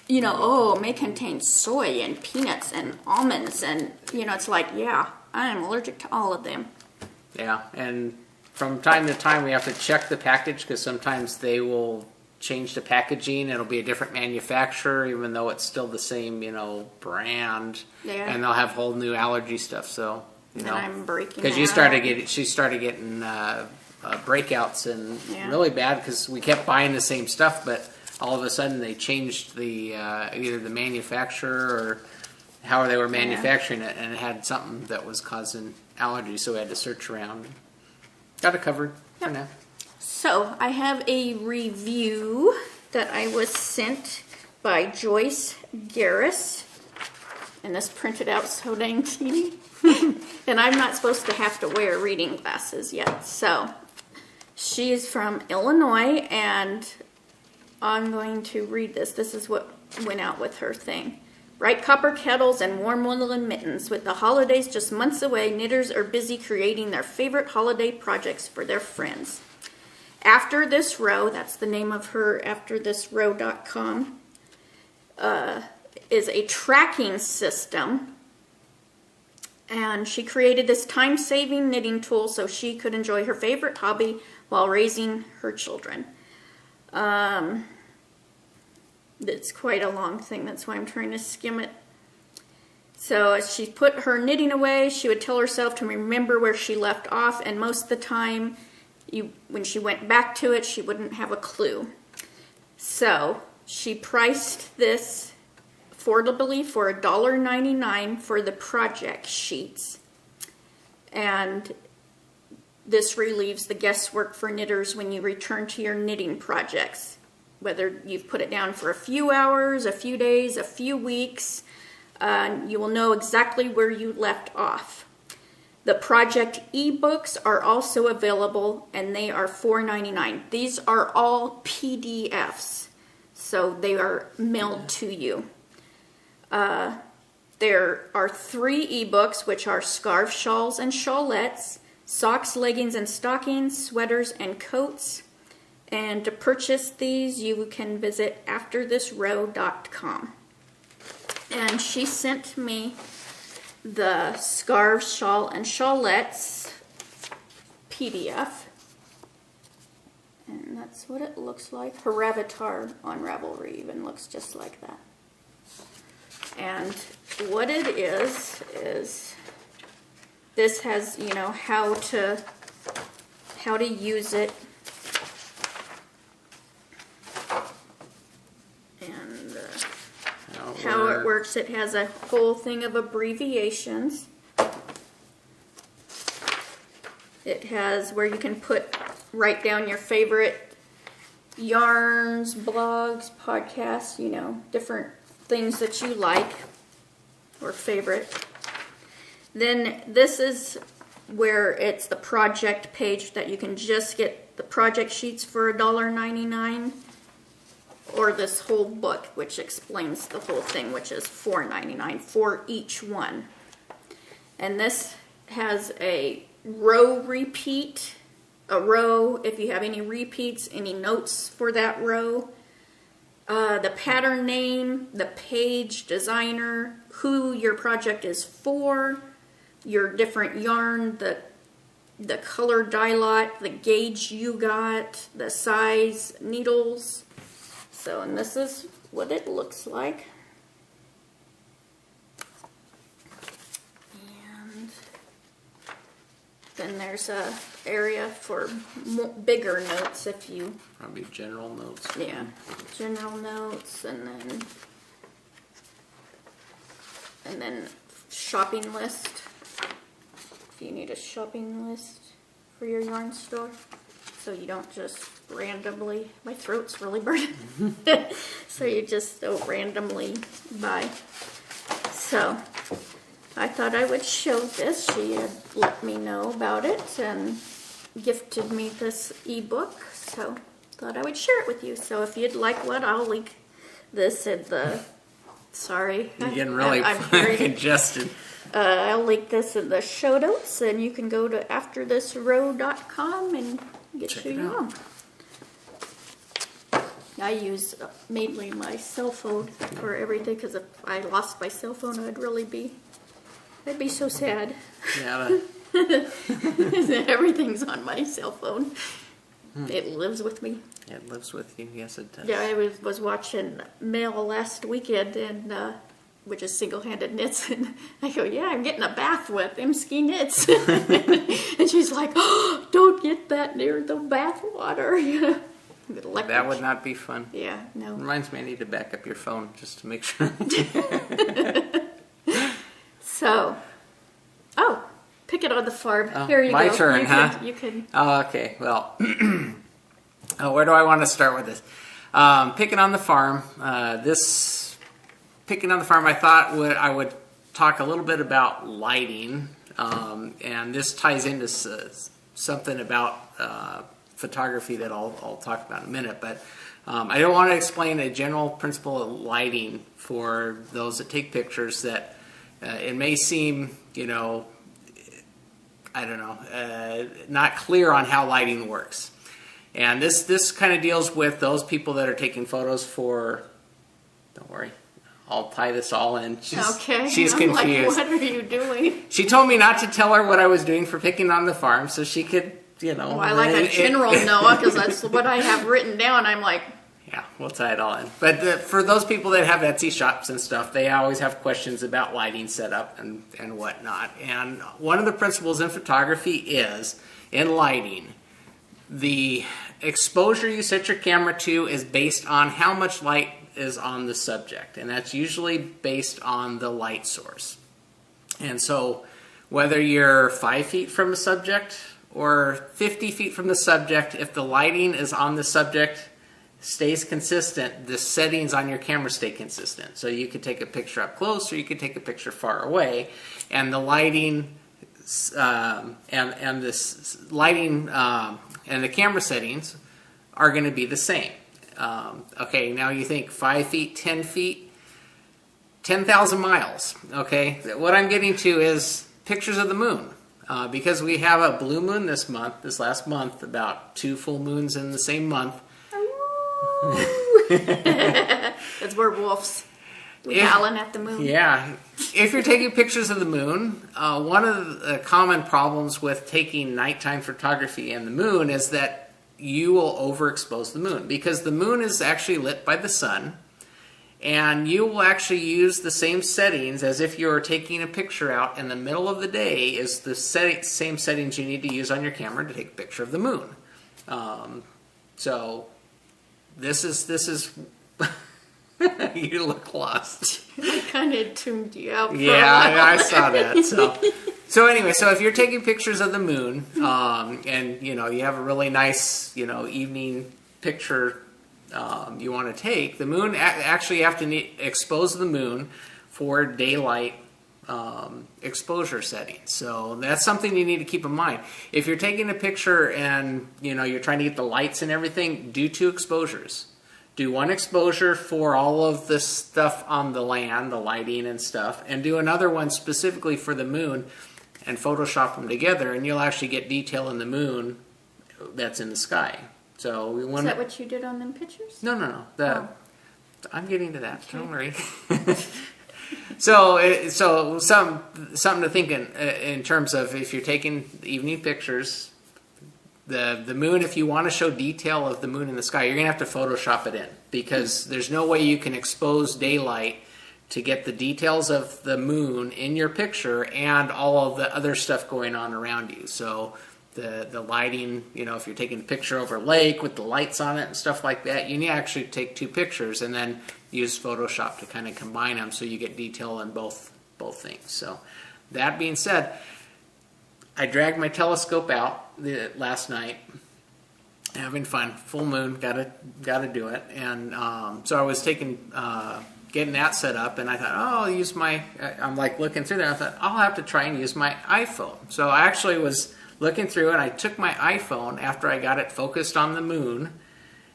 May contain soy and peanuts and almonds and, it's like, yeah, I am allergic to all of them. Yeah, and from time to time we have to check the package because sometimes they will change the packaging. It'll be a different manufacturer even though it's still the same, brand. Yeah. And they'll have whole new allergy stuff, so, And I'm breaking because she started getting breakouts and really bad because we kept buying the same stuff, but all of a sudden they changed the either the manufacturer or how they were manufacturing it, and it had something that was causing allergies, so we had to search around. Got it covered for now. So I have a review that I was sent by Joyce Garris. And this printed out so dang teeny. And I'm not supposed to have to wear reading glasses yet. So she's from Illinois, and I'm going to read this. This is what went out with her thing. Bright copper kettles and warm woolen mittens. With the holidays just months away, knitters are busy creating their favorite holiday projects for their friends. After This Row, that's the name of her, afterthisrow.com, is a tracking system. And she created this time-saving knitting tool so she could enjoy her favorite hobby while raising her children. It's quite a long thing, that's why I'm trying to skim it. So as she put her knitting away, she would tell herself to remember where she left off, and most of the time, when she went back to it, she wouldn't have a clue. So she priced this affordably for $1.99 for the project sheets. And this relieves the guesswork for knitters when you return to your knitting projects. Whether you've put it down for a few hours, a few days, a few weeks, you will know exactly where you left off. The project ebooks are also available, and they are $4.99. These are all PDFs, so they are mailed to you. There are 3 ebooks, which are scarves, shawls, and shawlettes, socks, leggings, and stockings, sweaters, and coats. And to purchase these, you can visit afterthisrow.com. And she sent me the Scarves, Shawl, and Shawlettes PDF. And that's what it looks like. Her Avatar on Ravelry even looks just like that. And what it is this has, you know, how to use it. And how it works. It has a whole thing of abbreviations. It has where you can write down your favorite yarns, blogs, podcasts, you know, different things that you like or favorite. Then this is where it's the project page that you can just get the project sheets for $1.99, or this whole book, which explains the whole thing, which is $4.99 for each one. And this has a row repeat, a row if you have any repeats, any notes for that row, the pattern name, the page designer, who your project is for, your different yarn, the color dye lot, the gauge you got, the size, needles. So, and this is what it looks like. And then there's a area for bigger notes if you... Probably general notes. Yeah, general notes, and then shopping list. If you need a shopping list for your yarn store, so you don't just randomly, my throat's really burning, so you just don't randomly buy. So I thought I would show this. She had let me know about it and gifted me this ebook, so thought I would share it with you. So if you'd like one, I'll link this in the, sorry. You're getting really congested. I'll link this in the show notes, and you can go to afterthisrow.com and get your own. I use mainly my cell phone for everything, because if I lost my cell phone, I'd be so sad. Yeah. Everything's on my cell phone. It lives with me. It lives with you. Yes, it does. Yeah, I was watching Mail last weekend, and which is single-handed knits, and I go, yeah, I'm getting a bath with Imsky knits. And she's like, oh, don't get that near the bath water. That would not be fun. Yeah, no. Reminds me I need to back up your phone just to make sure. So, pick it on the farm. Oh, Here you my go. turn, huh? You can. Oh, okay, well, where do I want to start with this? Picking on the farm. Picking on the farm, I thought I would talk a little bit about lighting, and this ties into something about photography that I'll talk about in a minute. But I don't want to explain a general principle of lighting for those that take pictures that it may seem, not clear on how lighting works. And this kind of deals with those people that are taking photos for, don't worry, I'll tie this all in. She's confused. Like, what are you doing? She told me not to tell her what I was doing for picking on the farm, so she could, Well, I like a general Noah, because that's what I have written down. I'm like... Yeah, we'll tie it all in. But for those people that have Etsy shops and stuff, they always have questions about lighting setup and whatnot. And one of the principles in photography is, in lighting, the exposure you set your camera to is based on how much light is on the subject. And that's usually based on the light source. And so whether you're 5 feet from the subject or 50 feet from the subject, if the lighting is on the subject stays consistent, the settings on your camera stay consistent. So you could take a picture up close or you could take a picture far away, and the lighting and this lighting and the camera settings are going to be the same. Okay, now you think 5 feet, 10 feet, 10,000 miles. Okay, what I'm getting to is pictures of the moon. Because we have a blue moon this last month, about 2 full moons in the same month. It's werewolves. Howlin at the moon. Yeah. If you're taking pictures of the moon, one of the common problems with taking nighttime photography and the moon is that you will overexpose the moon because the moon is actually lit by the sun, and you will actually use the same settings as if you're taking a picture out in the middle of the day is the same settings you need to use on your camera to take a picture of the moon. So this is you look lost. I kind of tuned you out. Yeah, I saw that. So anyway, so if you're taking pictures of the moon, and you have a really nice, evening picture you want to take, the moon actually you have to expose the moon for daylight exposure settings. So that's something you need to keep in mind. If you're taking a picture and you're trying to get the lights and everything, do 2 exposures. Do 1 exposure for all of the stuff on the land, the lighting and stuff, and do another one specifically for the moon and Photoshop them together, and you'll actually get detail in the moon that's in the sky. So we want. Is that what you did on them pictures? No. I'm getting to that. Okay. Don't worry. So something to think in terms of if you're taking evening pictures. The moon, if you want to show detail of the moon in the sky, you're going to have to Photoshop it in because there's no way you can expose daylight to get the details of the moon in your picture and all of the other stuff going on around you. So the lighting, if you're taking a picture over a lake with the lights on it and stuff like that, you need to actually take 2 pictures and then use Photoshop to kind of combine them so you get detail in both things. So that being said, I dragged my telescope out last night, having fun. Full moon, gotta do it. And so I was getting that set up, and I thought, I'll use I'm like looking through there. I thought I'll have to try and use my iPhone. So I actually was looking through, and I took my iPhone after I got it focused on the moon,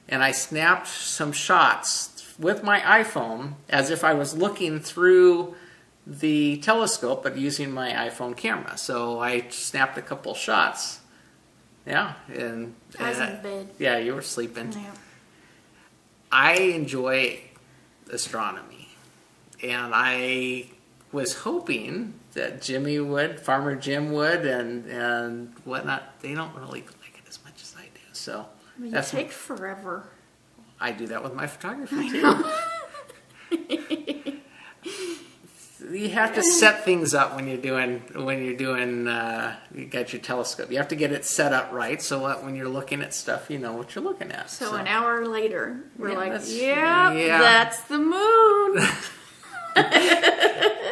and I snapped some shots with my iPhone as if I was looking through the telescope, but using my iPhone camera. So I snapped a couple shots. Yeah, and I was in bed. Yeah, you were sleeping. Yeah. I enjoy astronomy, and I was hoping that Farmer Jim would, and whatnot. They don't really like it as much as I do. So You that's take forever. I do that with my photography too. You have to set things up when you're doing you got your telescope. You have to get it set up right so that when you're looking at stuff, you know what you're looking at. So an hour later, we're yeah, that's the moon.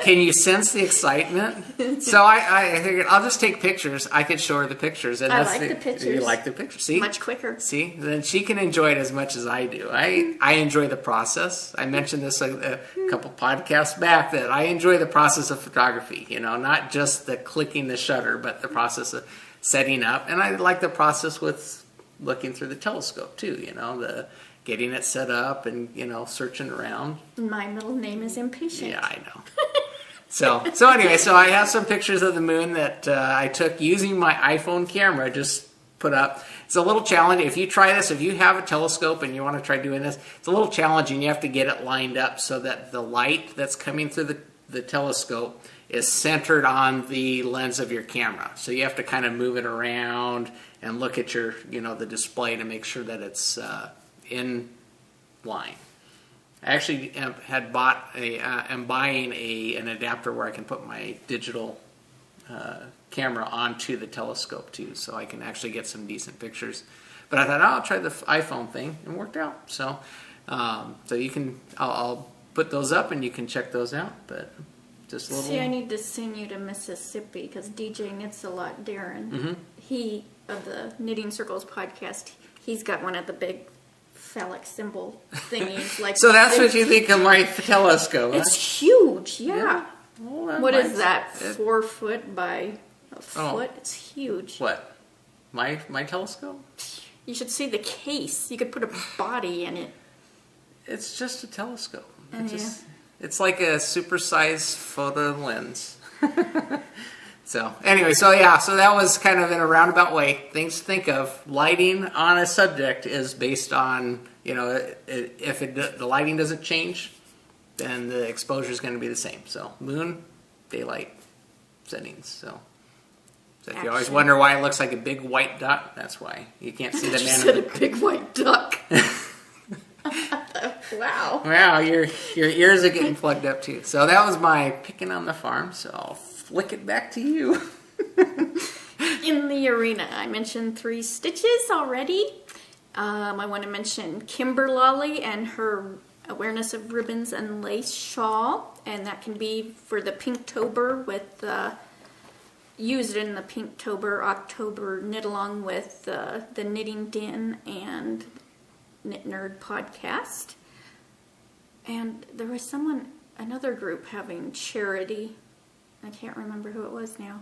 Can you sense the excitement? So I figured I'll just take pictures. I could show her the pictures. And I like the pictures. You like the pictures. See? Much quicker. See? Then she can enjoy it as much as I do. I enjoy the process. I mentioned this a couple podcasts back that I enjoy the process of photography. Not just the clicking the shutter, but the process of setting up. And I like the process with looking through the telescope too. The getting it set up and searching around. My middle name is Impatient. Yeah, I know. So anyway, I have some pictures of the moon that I took using my iPhone camera. Just put up. It's a little challenging. If you try this, if you have a telescope and you want to try doing this, it's a little challenging. You have to get it lined up so that the light that's coming through the telescope is centered on the lens of your camera. So you have to kind of move it around and look at your the display to make sure that it's in line. I actually am buying an adapter where I can put my digital camera onto the telescope too, so I can actually get some decent pictures. But I thought I'll try the iPhone thing, and it worked out. So you can I'll put those up and you can check those out. But just a little. See, I need to send you to Mississippi because DJ Knits a Lot, Darren. Mm-hmm. He of the Knitting Circles podcast. He's got one of the big phallic symbol thingies. Like so that's what you think of my telescope? It's huge. Yeah. Well, what is that? 4 foot by a foot? It's huge. What? My telescope? You should see the case. You could put a body in it. It's just a telescope. It's like a supersized photo lens. So anyway, so that was kind of in a roundabout way. Things to think of. Lighting on a subject is based on, if the lighting doesn't change, then the exposure is going to be the same. So moon, daylight settings. So if you always wonder why it looks like a big white duck, that's why. You can't see the You man. said a big white duck. Wow. Wow, your ears are getting plugged up too. So that was my picking on the farm. So I'll flick it back to you. In the arena, I mentioned 3 stitches already. I want to mention Kimberlolly and her awareness of ribbons and lace shawl, and that can be for the Pinktober with used in the Pinktober October knit along with the Knitting Den and Knit Nerd podcast. And there was another group having charity. I can't remember who it was now.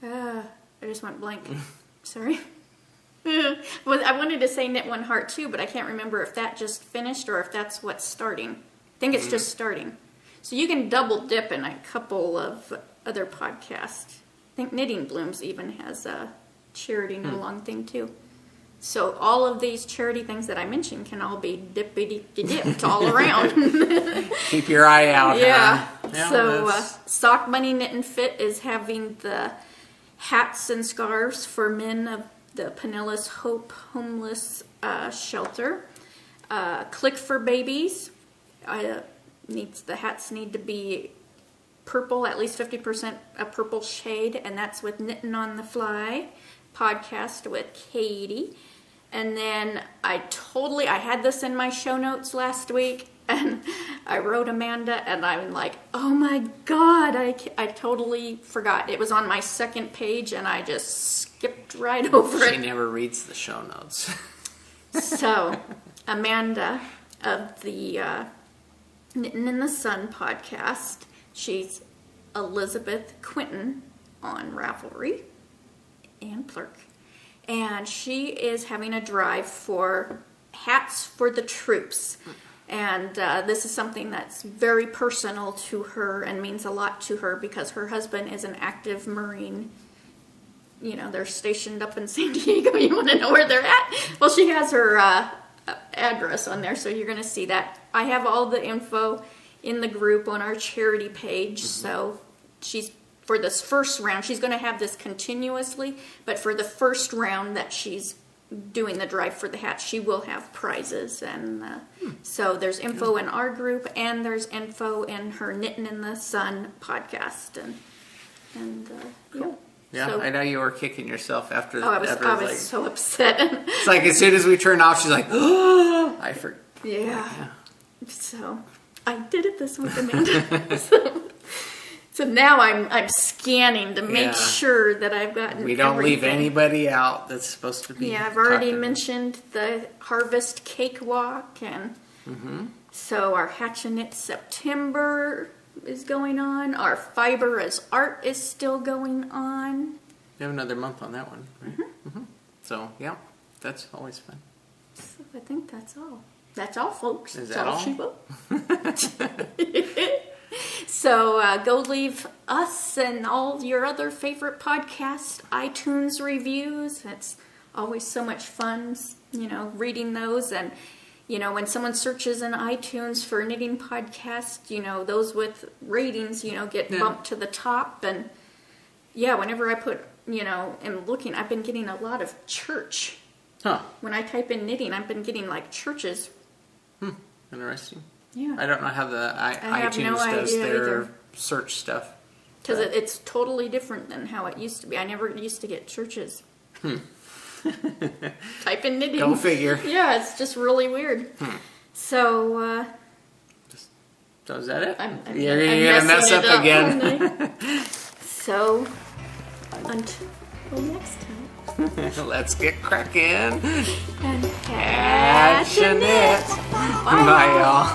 I just went blank. Sorry. Well, I wanted to say Knit One Heart too, but I can't remember if that just finished or if that's what's starting. I think it's just starting. So you can double dip in a couple of other podcasts. I think Knitting Blooms even has a charity knit along thing too. So all of these charity things that I mentioned can all be dipped all around. Keep your eye out. Yeah. Yeah, So Sock Money Knit and Fit is having the hats and scarves for men of the Pinellas Hope Homeless Shelter. Click for Babies. The hats need to be purple, at least 50% a purple shade, and that's with Knitting on the Fly podcast with Katie. And then I had this in my show notes last week, and I wrote Amanda, and I'm like, oh my god, I totally forgot. It was on my second page, and I just skipped right over it. She never reads the show notes. So, Amanda of the Knitting in the Sun podcast, she's Elizabeth Quinton on Ravelry and Plurk. And she is having a drive for hats for the troops. And this is something that's very personal to her and means a lot to her because her husband is an active Marine. You know, they're stationed up in San Diego. You want to know where they're at? Well, she has her address on there, so you're going to see that. I have all the info in the group on our charity page. So for this first round, she's going to have this continuously, but for the first round that she's doing the drive for the hats, she will have prizes. And so there's info in our group, and there's info in her Knitting in the Sun podcast. And cool. Yeah, so, I know you were kicking yourself after. I was so upset. It's like as soon as we turn off, she's like, "Oh, I forgot." Yeah. So I did it this week, Amanda. So now I'm scanning to make sure that I've gotten. We don't everything. leave anybody out that's supposed to be. Yeah, I've already mentioned the Harvest Cakewalk, and so our Hatch and Knit September is going on. Our Fiber as Art is still going on. You have another month on that one, right? So yeah, that's always fun. So I think that's all. That's all, folks. Is that all? She wrote. So go leave us and all your other favorite podcast iTunes reviews. It's always so much fun, reading those. And, when someone searches in iTunes for knitting podcast, those with ratings, get bumped to the top. And, whenever I put, am looking, I've been getting a lot of church. Huh. When I type in knitting, I've been getting, churches. Interesting. Yeah. I don't know how the iTunes does their search stuff. Because it's totally different than how it used to be. I never used to get churches. Type in knitting. Go figure. Yeah, it's just really weird. So, so is that it? I'm You're going to mess up again. So, until next time. Let's get cracking. And hatch and knit. Bye, y'all.